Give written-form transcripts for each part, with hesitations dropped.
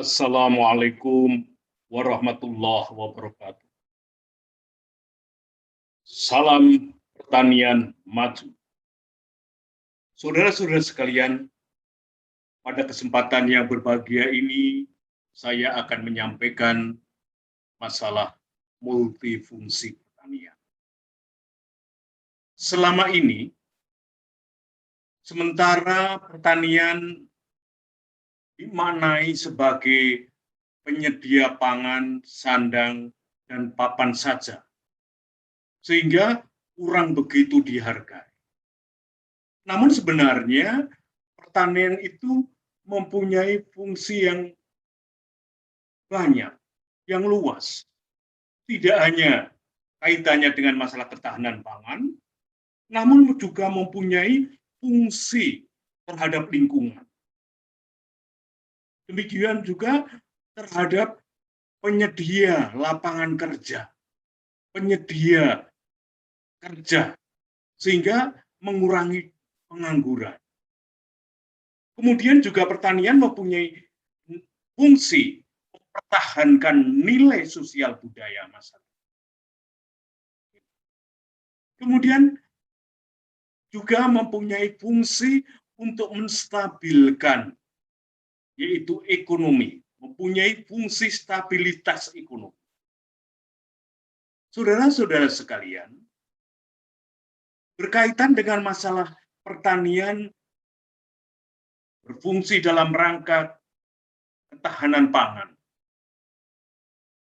Assalamualaikum warahmatullahi wabarakatuh. Salam pertanian maju. Saudara-saudara sekalian, pada kesempatan yang berbahagia ini, saya akan menyampaikan masalah multifungsi pertanian. Selama ini, sementara pertanian dimaknai sebagai penyedia pangan, sandang, dan papan saja, sehingga kurang begitu dihargai. Namun sebenarnya pertanian itu mempunyai fungsi yang banyak, yang luas. Tidak hanya kaitannya dengan masalah ketahanan pangan, namun juga mempunyai fungsi terhadap lingkungan. Demikian juga terhadap penyedia lapangan kerja, penyedia kerja, sehingga mengurangi pengangguran. Kemudian juga pertanian mempunyai fungsi mempertahankan nilai sosial budaya masyarakat. Kemudian juga mempunyai fungsi untuk menstabilkan, yaitu ekonomi, mempunyai fungsi stabilitas ekonomi. Saudara-saudara sekalian, berkaitan dengan masalah pertanian berfungsi dalam rangka ketahanan pangan.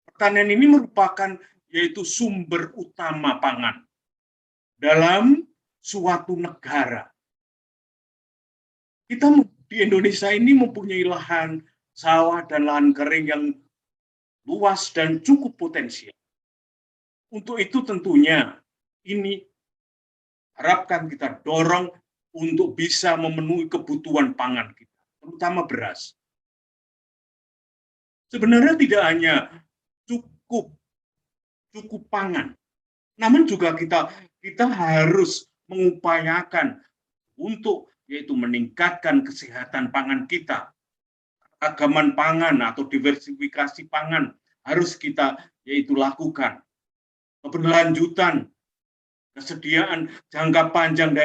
Pertanian ini merupakan yaitu sumber utama pangan dalam suatu negara. Kita di Indonesia ini mempunyai lahan sawah dan lahan kering yang luas dan cukup potensial. Untuk itu tentunya ini harapkan kita dorong untuk bisa memenuhi kebutuhan pangan kita, terutama beras. Sebenarnya tidak hanya cukup pangan, namun juga kita harus mengupayakan untuk yaitu meningkatkan kesehatan pangan kita. Keragaman pangan atau diversifikasi pangan harus kita yaitu lakukan. Keberlanjutan kesediaan jangka panjang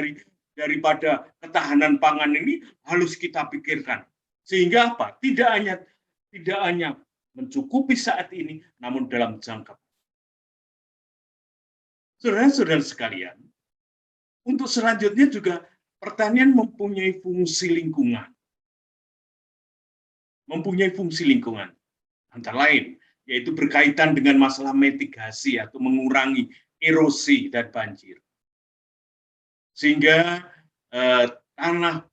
daripada ketahanan pangan ini harus kita pikirkan. Sehingga apa? Tidak hanya mencukupi saat ini, namun dalam jangka. Saudara-saudara sekalian, untuk selanjutnya juga pertanian mempunyai fungsi lingkungan. Antara lain, yaitu berkaitan dengan masalah mitigasi atau mengurangi erosi dan banjir. Sehingga tanah,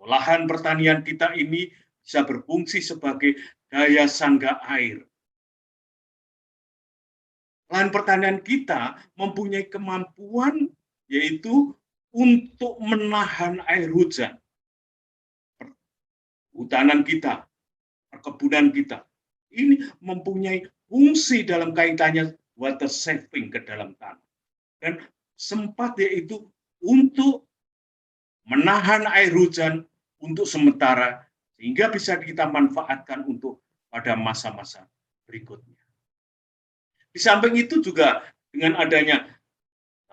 lahan pertanian kita ini bisa berfungsi sebagai daya sangga air. Lahan pertanian kita mempunyai kemampuan yaitu untuk menahan air hujan. Hutanan kita, perkebunan kita, ini mempunyai fungsi dalam kaitannya water saving ke dalam tanah. Dan sempat yaitu untuk menahan air hujan untuk sementara, sehingga bisa kita manfaatkan untuk pada masa-masa berikutnya. Di samping itu juga dengan adanya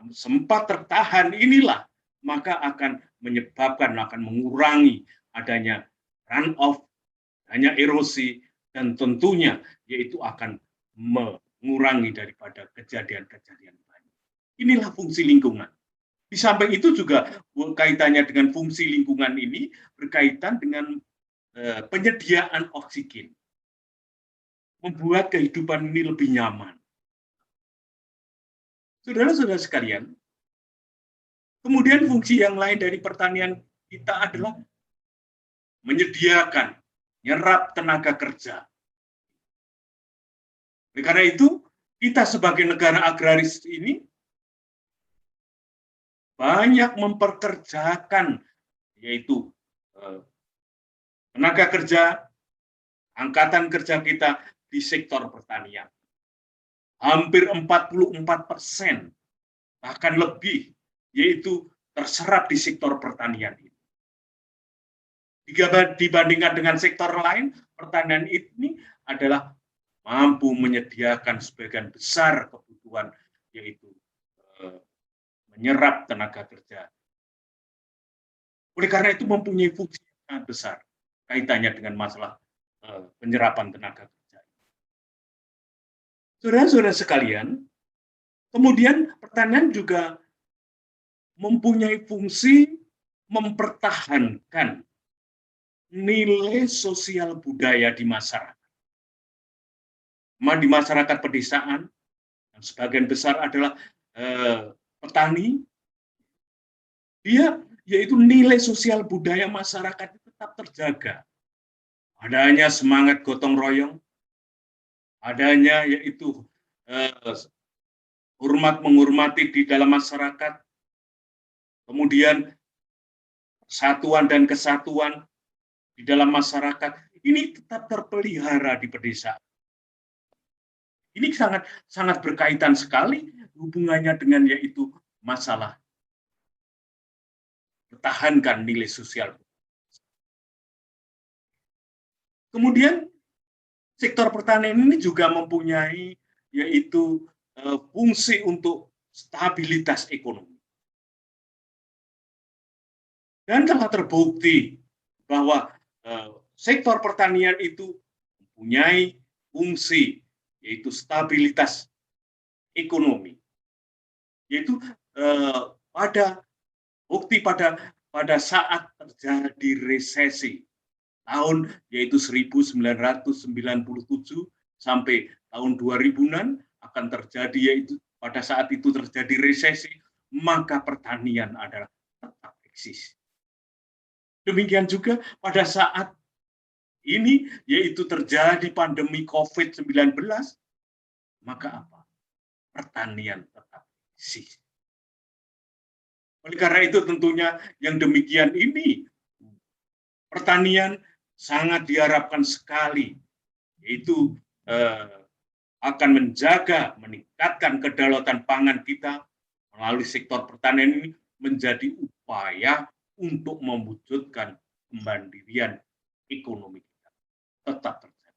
sempat tertahan inilah, maka akan mengurangi adanya runoff, hanya erosi, dan tentunya yaitu akan mengurangi daripada kejadian-kejadian banjir. Inilah fungsi lingkungan. Di samping itu juga kaitannya dengan fungsi lingkungan ini berkaitan dengan penyediaan oksigen. Membuat kehidupan ini lebih nyaman. Saudara-saudara sekalian, kemudian fungsi yang lain dari pertanian kita adalah menyediakan, nyerap tenaga kerja. Oleh karena itu, kita sebagai negara agraris ini banyak memperkerjakan, yaitu tenaga kerja, angkatan kerja kita di sektor pertanian. Hampir 44%, bahkan lebih, yaitu terserap di sektor pertanian ini. Jika dibandingkan dengan sektor lain, pertanian ini adalah mampu menyediakan sebagian besar kebutuhan, yaitu menyerap tenaga kerja. Oleh karena itu mempunyai fungsi yang sangat besar kaitannya dengan masalah penyerapan tenaga kerja. Saudara-saudara sekalian, kemudian pertanian juga mempunyai fungsi mempertahankan nilai sosial budaya di masyarakat. Di masyarakat pedesaan, yang sebagian besar adalah petani, yaitu nilai sosial budaya masyarakat tetap terjaga. Adanya semangat gotong royong, adanya yaitu hormat menghormati di dalam masyarakat, kemudian persatuan dan kesatuan di dalam masyarakat, ini tetap terpelihara di pedesaan. Ini sangat berkaitan sekali hubungannya dengan yaitu masalah pertahankan nilai sosial. Kemudian sektor pertanian ini juga mempunyai yaitu fungsi untuk stabilitas ekonomi. Dan telah terbukti bahwa sektor pertanian itu mempunyai fungsi yaitu stabilitas ekonomi, yaitu pada saat terjadi resesi tahun yaitu 1997 sampai tahun 2000-an akan terjadi, yaitu pada saat itu terjadi resesi, maka pertanian adalah tetap eksis. Demikian juga pada saat ini yaitu terjadi pandemi COVID-19, maka apa? Pertanian tetap eksis. Oleh karena itu tentunya yang demikian ini pertanian sangat diharapkan sekali, yaitu akan menjaga, meningkatkan kedaulatan pangan kita melalui sektor pertanian ini menjadi upaya untuk mewujudkan kemandirian ekonomi kita tetap terjaga.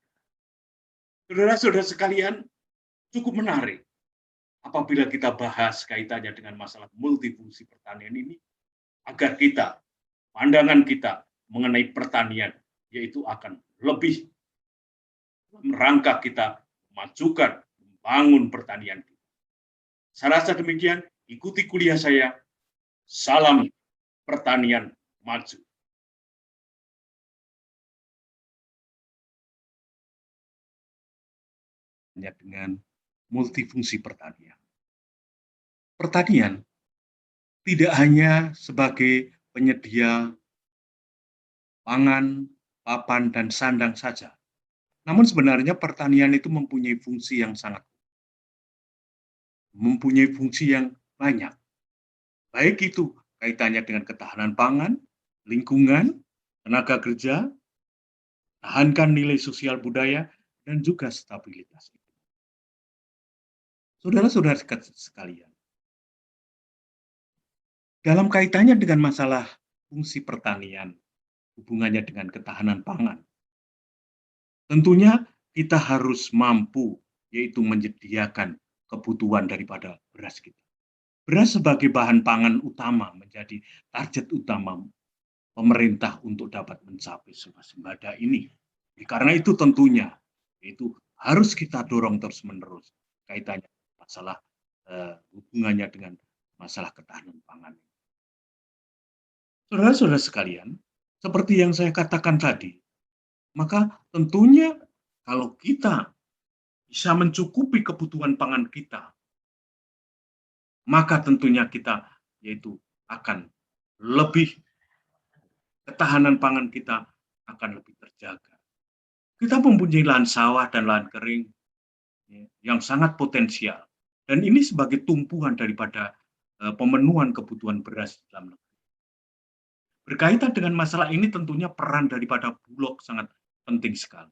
Saudara-saudara sekalian, cukup menarik apabila kita bahas kaitannya dengan masalah multifungsi pertanian ini, agar pandangan kita mengenai pertanian, yaitu akan lebih merangkak kita memajukan, membangun pertanian kita. Saya rasa demikian, ikuti kuliah saya. Salam pertanian maju. Dengan multifungsi pertanian. Pertanian tidak hanya sebagai penyedia pangan, papan, dan sandang saja. Namun sebenarnya pertanian itu mempunyai fungsi yang banyak. Baik itu kaitannya dengan ketahanan pangan, lingkungan, tenaga kerja, tahankan nilai sosial budaya, dan juga stabilitas. Saudara-saudara sekalian, dalam kaitannya dengan masalah fungsi pertanian, hubungannya dengan ketahanan pangan, tentunya kita harus mampu, yaitu menyediakan kebutuhan daripada beras kita. Beras sebagai bahan pangan utama menjadi target utama pemerintah untuk dapat mencapai swasembada ini. Karena itu tentunya itu harus kita dorong terus-menerus kaitannya masalah hubungannya dengan masalah ketahanan pangan. Saudara-saudara sekalian, seperti yang saya katakan tadi, maka tentunya kalau kita bisa mencukupi kebutuhan pangan kita, maka tentunya kita yaitu akan lebih, ketahanan pangan kita akan lebih terjaga. Kita mempunyai lahan sawah dan lahan kering yang sangat potensial, dan ini sebagai tumpuan daripada pemenuhan kebutuhan beras dalam negeri. Berkaitan dengan masalah ini tentunya peran daripada Bulog sangat penting sekali.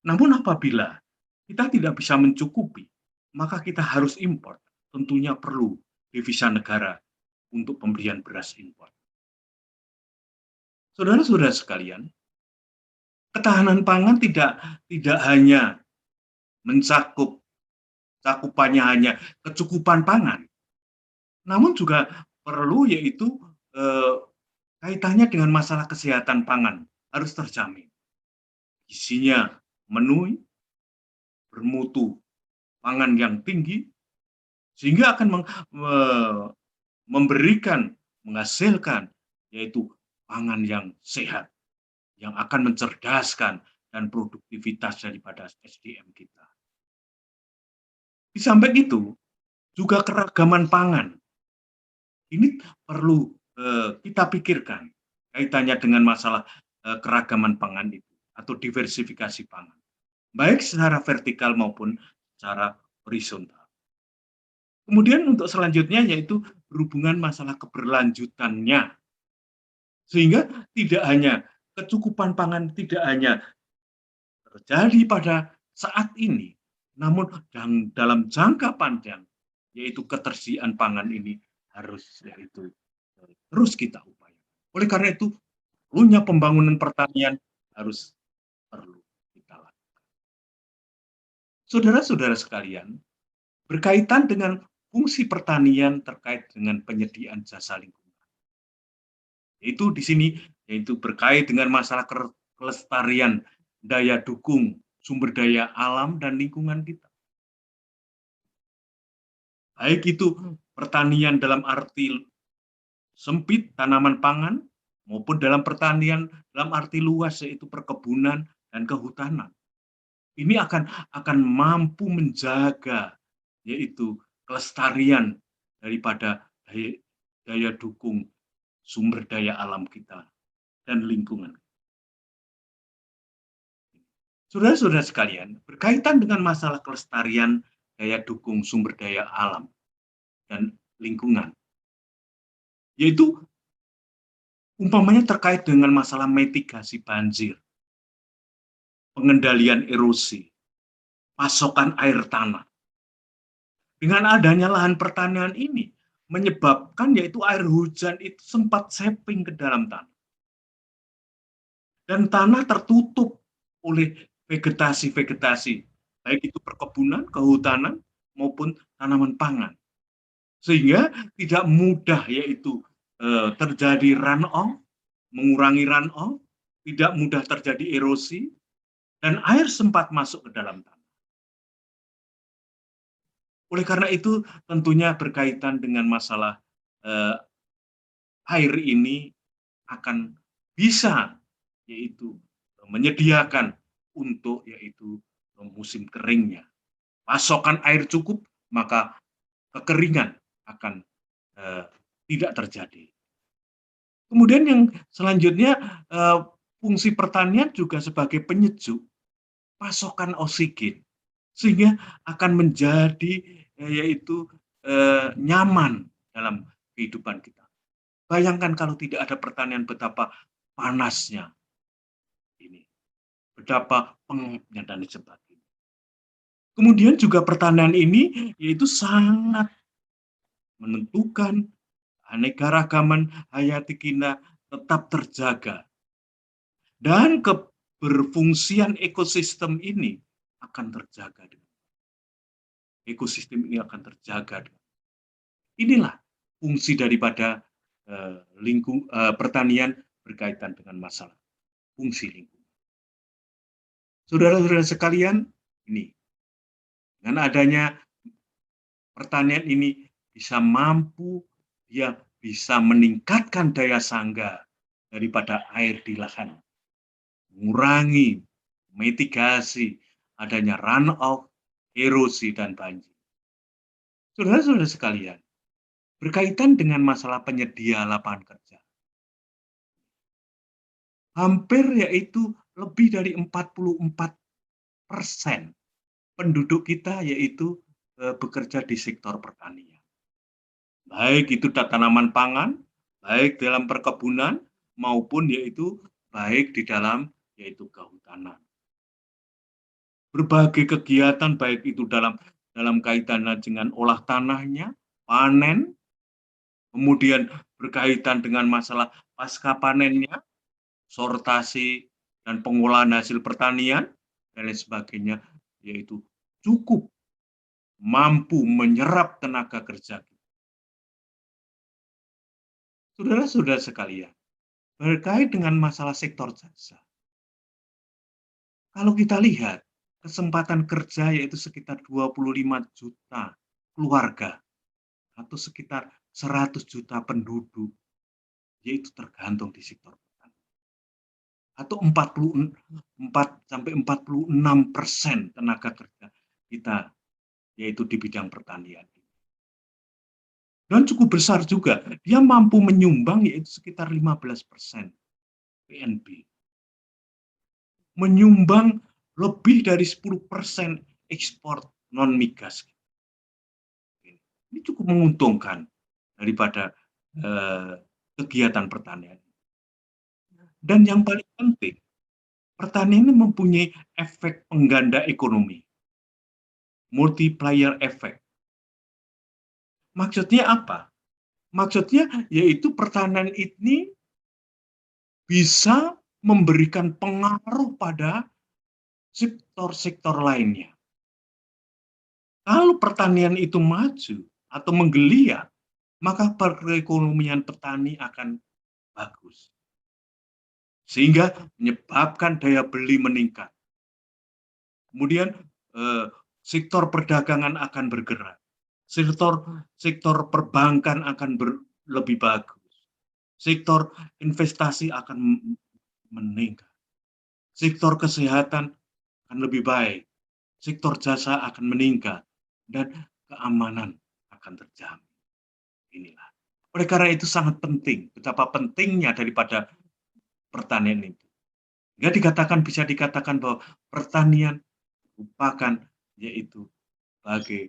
Namun apabila kita tidak bisa mencukupi, maka kita harus impor. Tentunya perlu devisa negara untuk pemberian beras impor. Saudara-saudara sekalian, Ketahanan pangan tidak hanya mencakup cakupannya hanya kecukupan pangan, namun juga perlu yaitu eh, kaitannya dengan masalah kesehatan pangan harus terjamin. Isinya memenuhi, bermutu pangan yang tinggi, sehingga akan memberikan, menghasilkan yaitu pangan yang sehat, yang akan mencerdaskan dan produktivitas daripada SDM kita. Di samping itu, juga keragaman pangan. Ini perlu kita pikirkan kaitannya dengan masalah keragaman pangan itu atau diversifikasi pangan, baik secara vertikal maupun secara horizontal. Kemudian untuk selanjutnya yaitu berhubungan masalah keberlanjutannya, sehingga tidak hanya kecukupan pangan tidak hanya terjadi pada saat ini, namun dalam jangka panjang, yaitu ketersediaan pangan ini harus yaitu terus kita upayakan. Oleh karena itu, perlunya pembangunan pertanian harus perlu kita lakukan. Saudara-saudara sekalian, berkaitan dengan fungsi pertanian terkait dengan penyediaan jasa lingkungan. Itu di sini yaitu berkait dengan masalah kelestarian daya dukung sumber daya alam dan lingkungan kita. Baik itu pertanian dalam arti sempit tanaman pangan maupun dalam pertanian dalam arti luas yaitu perkebunan dan kehutanan. Ini akan mampu menjaga yaitu kelestarian daripada daya dukung sumber daya alam kita dan lingkungan. Saudara-saudara sekalian, berkaitan dengan masalah kelestarian daya dukung sumber daya alam dan lingkungan, yaitu umpamanya terkait dengan masalah mitigasi banjir, pengendalian erosi, pasokan air tanah. Dengan adanya lahan pertanian ini, menyebabkan yaitu air hujan itu sempat seeping ke dalam tanah. Dan tanah tertutup oleh vegetasi-vegetasi, baik itu perkebunan, kehutanan, maupun tanaman pangan. Sehingga tidak mudah yaitu terjadi runoff, mengurangi runoff, tidak mudah terjadi erosi, dan air sempat masuk ke dalam tanah. Oleh karena itu, tentunya berkaitan dengan masalah air ini akan bisa yaitu menyediakan untuk yaitu musim keringnya. Pasokan air cukup, maka kekeringan akan tidak terjadi. Kemudian yang selanjutnya fungsi pertanian juga sebagai penyejuk pasokan oksigen, sehingga akan menjadi yaitu nyaman dalam kehidupan kita. Bayangkan kalau tidak ada pertanian betapa panasnya ini, betapa pengapnya dan sebagainya. Kemudian juga pertanian ini yaitu sangat menentukan anekaragaman hayati kita tetap terjaga. Dan keberfungsian ekosistem ini akan terjaga. Ekosistem ini akan terjaga. Inilah fungsi daripada pertanian berkaitan dengan masalah fungsi lingkungan. Saudara-saudara sekalian, ini dengan adanya pertanian ini bisa mampu, dia bisa meningkatkan daya sangga daripada air di lahan, mengurangi, mitigasi adanya runoff, erosi, dan banjir. Saudara-saudara sekalian, berkaitan dengan masalah penyedia lapangan kerja, hampir yaitu lebih dari 44% penduduk kita yaitu bekerja di sektor pertanian. Baik itu tanaman pangan, baik dalam perkebunan, maupun yaitu baik di dalam yaitu kehutanan. Berbagai kegiatan baik itu dalam kaitan dengan olah tanahnya, panen, kemudian berkaitan dengan masalah pasca panennya, sortasi, dan pengolahan hasil pertanian dan lain sebagainya, yaitu cukup mampu menyerap tenaga kerja. Saudara-saudara sekalian, berkait dengan masalah sektor jasa, kalau kita lihat kesempatan kerja yaitu sekitar 25 juta keluarga atau sekitar 100 juta penduduk, yaitu tergantung di sektor pertanian. Atau 44-46% tenaga kerja kita yaitu di bidang pertanian. Dan cukup besar juga, dia mampu menyumbang yaitu sekitar 15% PNB. Menyumbang lebih dari 10% ekspor non-migas. Ini cukup menguntungkan daripada kegiatan pertanian. Dan yang paling penting, pertanian ini mempunyai efek pengganda ekonomi, multiplier effect. Maksudnya apa? Maksudnya yaitu pertanian ini bisa memberikan pengaruh pada sektor-sektor lainnya. Kalau pertanian itu maju atau menggeliat, maka perekonomian petani akan bagus. Sehingga menyebabkan daya beli meningkat. Kemudian sektor perdagangan akan bergerak. Sektor perbankan akan lebih bagus. Sektor investasi akan meningkat. Sektor kesehatan akan lebih baik. Sektor jasa akan meningkat. Dan keamanan akan terjamin. Inilah. Oleh karena itu sangat penting. Betapa pentingnya daripada pertanian itu. Bisa dikatakan bahwa pertanian merupakan yaitu sebagai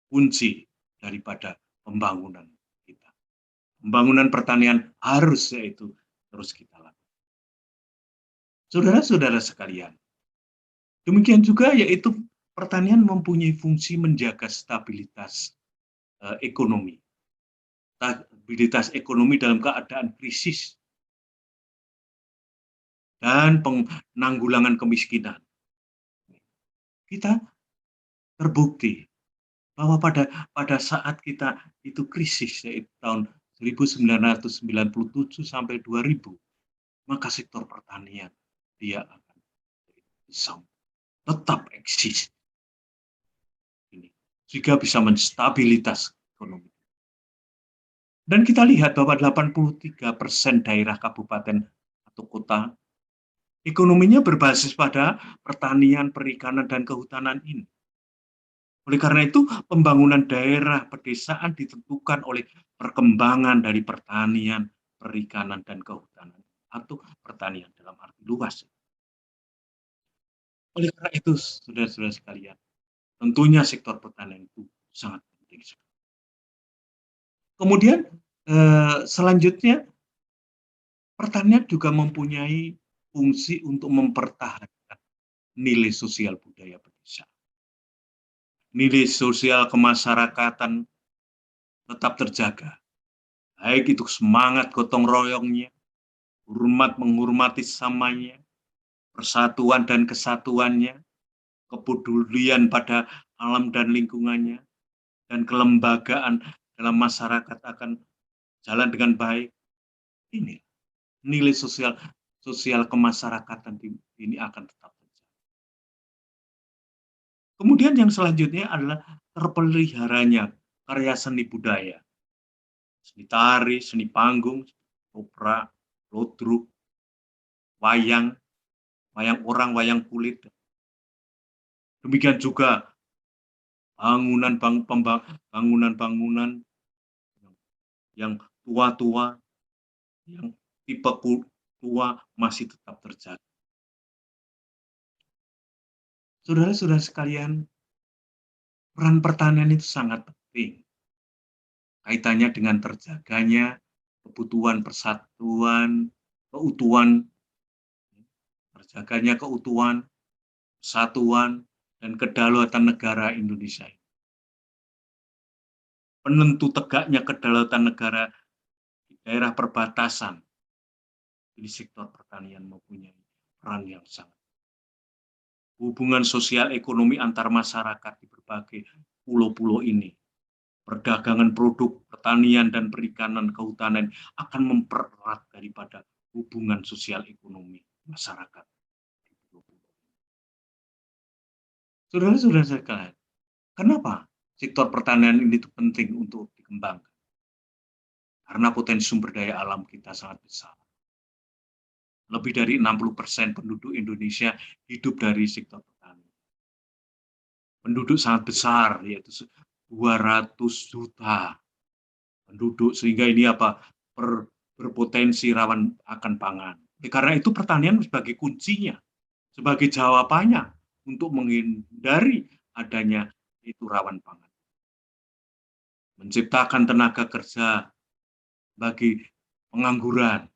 kunci daripada pembangunan kita. Pembangunan pertanian harus yaitu terus kita lakukan. Saudara-saudara sekalian, demikian juga yaitu pertanian mempunyai fungsi menjaga stabilitas ekonomi. Stabilitas ekonomi dalam keadaan krisis dan penanggulangan kemiskinan. Kita terbukti bahwa pada saat kita itu krisis yaitu tahun 1997 sampai 2000, maka sektor pertanian dia akan bisa tetap eksis. Ini sehingga bisa menstabilitas ekonomi. Dan kita lihat bahwa 83% daerah kabupaten atau kota ekonominya berbasis pada pertanian, perikanan, dan kehutanan ini. Oleh karena itu, pembangunan daerah pedesaan ditentukan oleh perkembangan dari pertanian, perikanan, dan kehutanan, atau pertanian dalam arti luas. Oleh karena itu, saudara-saudara sekalian, tentunya sektor pertanian itu sangat penting. Kemudian, selanjutnya, pertanian juga mempunyai fungsi untuk mempertahankan nilai sosial budaya pedesaan. Nilai sosial kemasyarakatan tetap terjaga. Baik itu semangat gotong royongnya, hormat menghormati samanya, persatuan dan kesatuannya, kepedulian pada alam dan lingkungannya, dan kelembagaan dalam masyarakat akan jalan dengan baik. Ini nilai sosial kemasyarakatan ini akan tetap terjaga. Kemudian yang selanjutnya adalah terpeliharanya karya seni budaya. Seni tari, seni panggung, opera, ludruk, wayang orang, wayang kulit. Demikian juga bangunan-bangunan yang tua-tua, yang tipe tua masih tetap terjaga. Saudara-saudara sekalian, peran pertanian itu sangat penting. Kaitannya dengan terjaganya kebutuhan persatuan, keutuhan, terjaganya keutuhan, persatuan, dan kedaulatan negara Indonesia. Penentu tegaknya kedaulatan negara di daerah perbatasan Jadi sektor pertanian mempunyai peran yang sangat. Hubungan sosial ekonomi antar masyarakat di berbagai pulau-pulau ini, perdagangan produk pertanian dan perikanan kehutanan akan mempererat daripada hubungan sosial ekonomi masyarakat. Saudara-saudara sekalian, kenapa sektor pertanian ini itu penting untuk dikembangkan? Karena potensi sumber daya alam kita sangat besar. Lebih dari 60% penduduk Indonesia hidup dari sektor pertanian. Penduduk sangat besar, yaitu 200 juta penduduk, sehingga ini berpotensi rawan akan pangan. Karena itu pertanian sebagai kuncinya, sebagai jawabannya untuk menghindari adanya itu rawan pangan. Menciptakan tenaga kerja bagi pengangguran.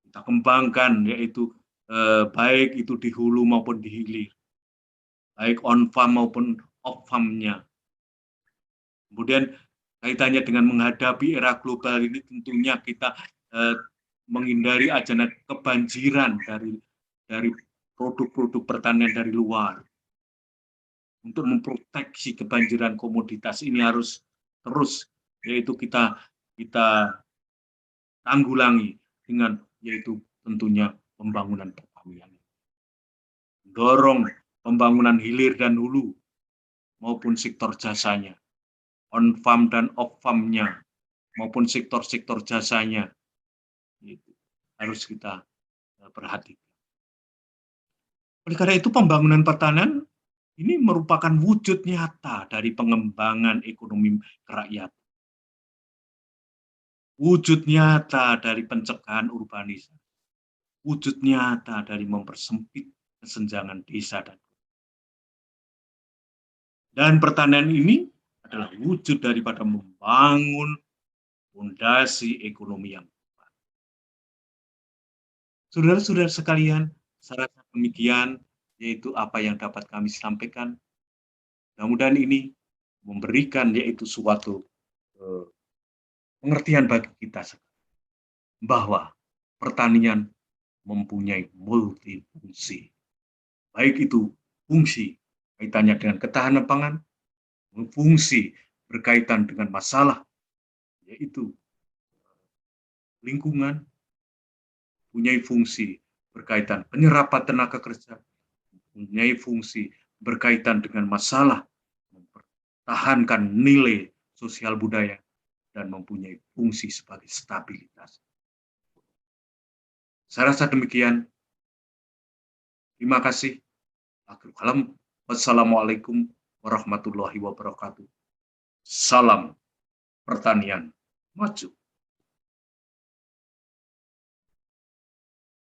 Kita kembangkan yaitu baik itu di hulu maupun di hilir. Baik on farm maupun off farm-nya. Kemudian kaitannya dengan menghadapi era global ini tentunya kita menghindari adanya kebanjiran dari produk-produk pertanian dari luar. Untuk memproteksi kebanjiran komoditas ini harus terus yaitu kita tanggulangi dengan yaitu tentunya pembangunan pertanian. Dorong pembangunan hilir dan hulu maupun sektor jasanya, on farm dan off farm-nya maupun sektor-sektor jasanya itu harus kita perhatikan. Oleh karena itu pembangunan pertanian ini merupakan wujud nyata dari pengembangan ekonomi kerakyatan. Wujud nyata dari pencegahan urbanisasi. Wujud nyata dari mempersempit kesenjangan desa dan pertanian ini adalah wujud daripada membangun fondasi ekonomi yang kuat. Saudara-saudara sekalian, saya rasa demikian yaitu apa yang dapat kami sampaikan. Mudah-mudahan ini memberikan yaitu suatu pengertian bagi kita bahwa pertanian mempunyai multifungsi. Baik itu fungsi kaitannya dengan ketahanan pangan, fungsi berkaitan dengan masalah yaitu lingkungan, mempunyai fungsi berkaitan penyerapan tenaga kerja, mempunyai fungsi berkaitan dengan masalah mempertahankan nilai sosial budaya, dan mempunyai fungsi sebagai stabilitas. Saya rasa demikian. Terima kasih. Wassalamualaikum warahmatullahi wabarakatuh. Salam pertanian maju.